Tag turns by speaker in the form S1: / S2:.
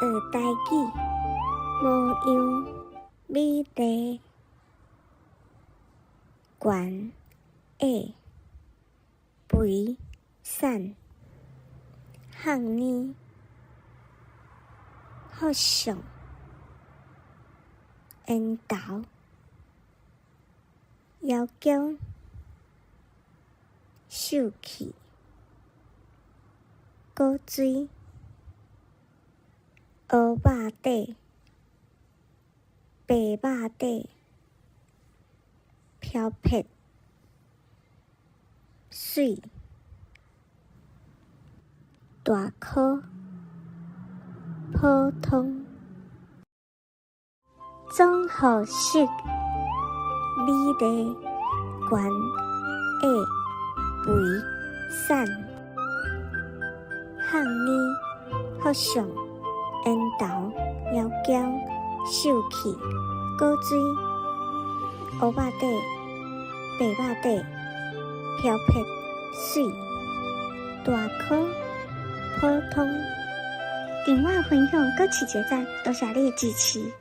S1: 学台语，模样美丽，悬矮肥瘦，项呢福相，缘投夭姜，秀气，果水，蚵肉底，白肉底，漂撇，水，大颗，普通，综合式，美丽，悬矮肥瘦，项呢福相，缘投夭姜，秀气，果水，蚵肉底，白肉底，漂撇，水，大颗，普通。订阅分享，搁持续赞，多谢你的支持。